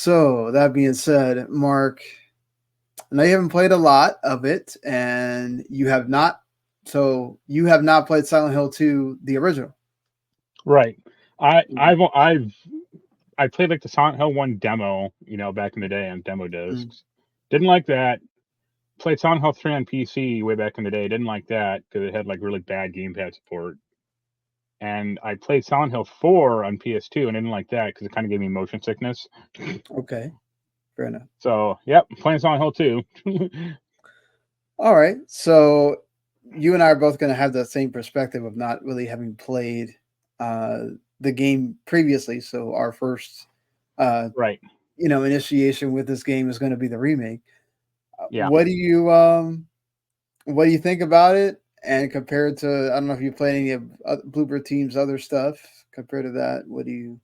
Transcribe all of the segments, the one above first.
So that being said, Mark, I know you haven't played a lot of it, and you have not. So you have not played Silent Hill 2, the original. Right. I Mm, I've I've I played like the Silent Hill 1 demo, back in the day on demo mm, discs. Didn't like that. Played Silent Hill 3 on PC way back in the day. Didn't like that because it had like really bad gamepad support. And I played Silent Hill 4 on PS2 and didn't like that because it kind of gave me motion sickness. okay, fair enough. So, yep, playing Silent Hill 2. All right, so you and I are both going to have the same perspective of not really having played uh, the game previously. So our first, uh, Right. initiation with this game is going to be the remake. Yeah. What do you think about it? And compared to, I don't know if you played any of Bloober Team's other stuff. Compared to that, what do you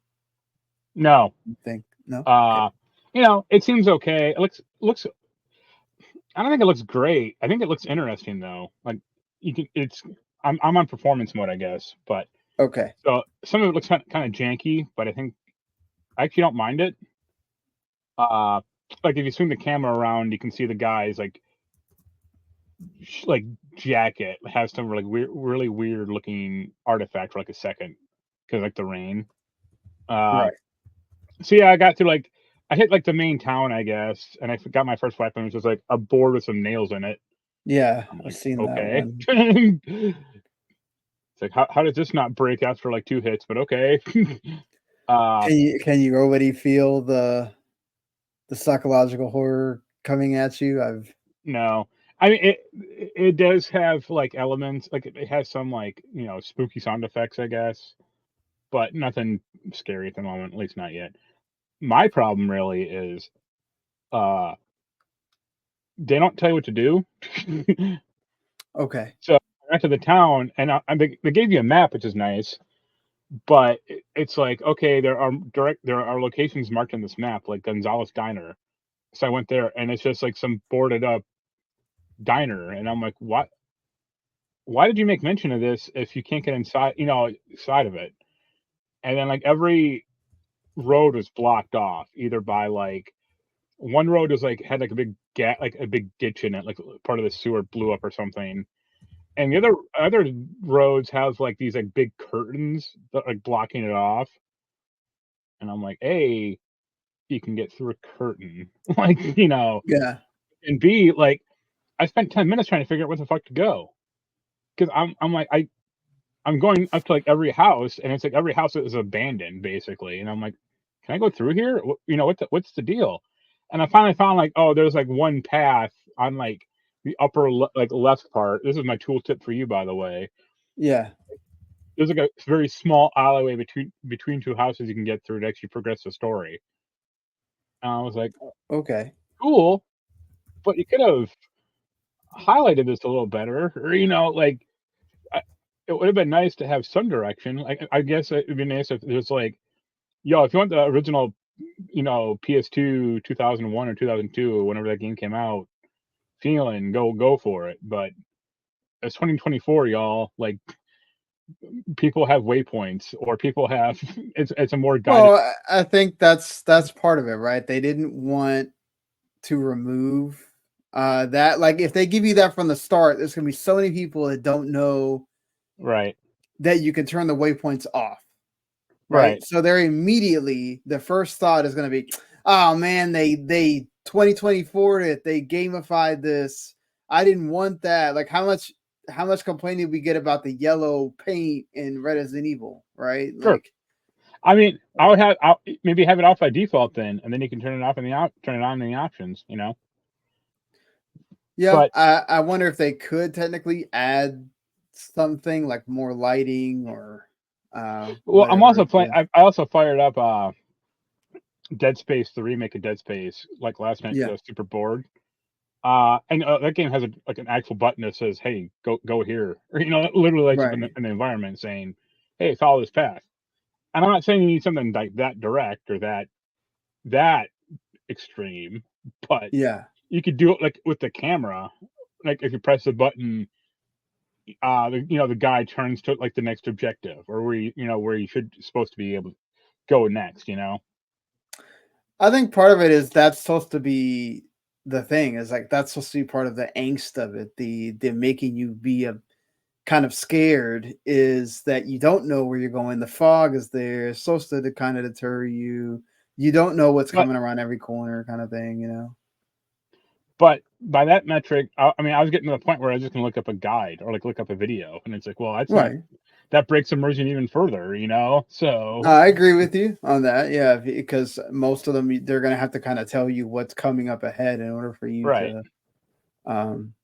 No. think? No, okay, Uh, it seems okay. It looks I don't think it looks great. I think it looks interesting though. Like you can it's I'm on performance mode, I guess, but okay, so some of it looks kind of janky, but I think I actually don't mind it. Uh, like if you swing the camera around, you can see the guy's like jacket has some like really weird looking artifact for like a second because like the rain. Uh, right, so yeah, I got to like I hit like the main town, I guess, and I got my first weapon, which was like a board with some nails in it. yeah, I'm I've like, seen that okay. one. It's like how does this not break after like two hits? But okay. uh, Can you already feel the psychological horror coming at you? no, I mean it does have like elements like it has some like spooky sound effects, I guess, but nothing scary at the moment, at least not yet. My problem really is uh they don't tell you what to do. Okay, So I went to the town and they gave you a map, which is nice, but it's like okay, there are locations marked on this map, like Gonzalez Diner. So I went there, and it's just like some boarded up diner, and I'm like, what? Why did you make mention of this if you can't get inside, side of it? And then like every road was blocked off, either by like one road was like had like a big gap, like a big ditch in it, like part of the sewer blew up or something. And the other roads have like these like big curtains that like blocking it off. And I'm like, A, you can get through a curtain. Like, yeah, and B, like I spent 10 minutes trying to figure out where the fuck to go. Because I'm like I'm going up to like every house and it's like every house is abandoned basically. And I'm like, can I go through here? What's the deal? And I finally found like, oh, there's like one path on like the like left part. This is my tool tip for you, by the way. yeah, There's like a very small alleyway between two houses you can get through to actually progress the story. And I was like, okay. cool, but you could have highlighted this a little better, or like I, it would have been nice to have some direction. Like I guess it'd be nice if there's like, yo, if you want the original, PS2 2001 or 2002 or whenever that game came out, feeling go for it. But it's 2024, y'all. Like people have waypoints or people have it's a more guided. Well, I think that's part of it, right? They didn't want to remove that. Like, if they give you that from the start, there's gonna be so many people that don't know Right, that you can turn the waypoints off, right? right, So they're immediately the first thought is gonna be, oh man, they 2024 it, they gamified this. I didn't want that. Like, how much complaining we get about the yellow paint in Resident Evil, right? sure. Like, I mean, I'll maybe have it off by default then, and then you can turn it off in the turn it on in the options. yeah, But I wonder if they could technically add something like more lighting or well, I'm whatever also playing. to. I also fired up Dead Space, the remake of Dead Space, like last night because Yeah, I was super bored. And that game has like an actual button that says, "Hey, go here," or it literally lights up in right. the environment saying, "Hey, follow this path." And I'm not saying you need something like that direct or that extreme, but Yeah, you could do it like with the camera. Like if you press the button, the guy turns to like the next objective or where you should supposed to be able to go next. I think part of it is that's supposed to be the thing. Is like that's supposed to be part of the angst of it. The making you be a kind of scared is that you don't know where you're going. The fog is there. It's supposed to kind of deter you. You don't know what's But coming around every corner, kind of thing. You know. but by that metric, I mean, I was getting to the point where I was just gonna look up a guide or like look up a video, and it's like, well, that's not Right. that breaks immersion even further, you know? So I agree with you on that. Yeah, because most of them they're gonna have to kind of tell you what's coming up ahead in order for you right, to. Um,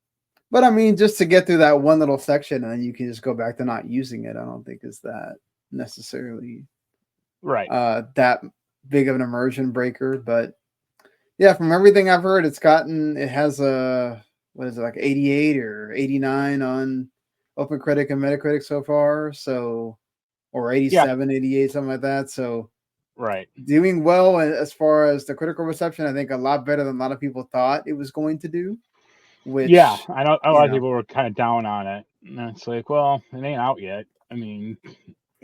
but I mean, just to get through that one little section and then you can just go back to not using it. I don't think is that necessarily right. that big of an immersion breaker. But yeah, from everything I've heard, it has a what is it like 88 or 89 on OpenCritic and Metacritic so far. So or Yeah, 87, 88, something like that. So right. doing well as far as the critical reception. I think a lot better than a lot of people thought it was going to do. Yeah, Which I know a you lot of know, people were kind of down on it, and it's like, well, it ain't out yet. I mean,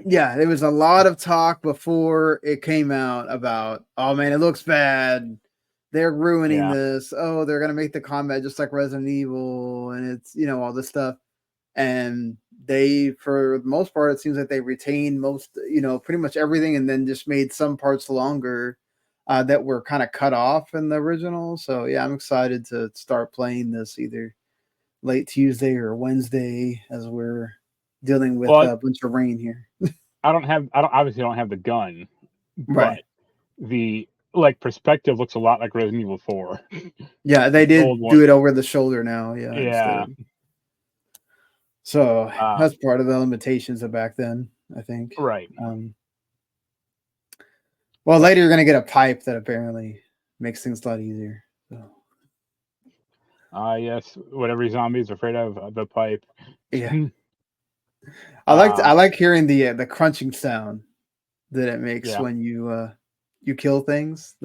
yeah, there was a lot of talk before it came out about, oh man, it looks bad. They're ruining yeah. this. Oh, they're gonna make the combat just like Resident Evil, and it's all this stuff. And they, for the most part, it seems like they retained most, pretty much everything, and then just made some parts longer that were kind of cut off in the original. So yeah, I'm excited to start playing this either late Tuesday or Wednesday as we're dealing with Well, a bunch of rain here. I don't obviously don't have the gun, Right. but the like perspective looks a lot like Resident Evil 4, Yeah, they the old did one. do it over the shoulder now. Yeah, instead Yeah. of so Um, that's part of the limitations of back then, I think. right. Um, well, But later you're gonna get a pipe that apparently makes things a lot easier. So yes, what every zombie is afraid of, the pipe. yeah, I um, like hearing the crunching sound that it makes yeah. when you kill things.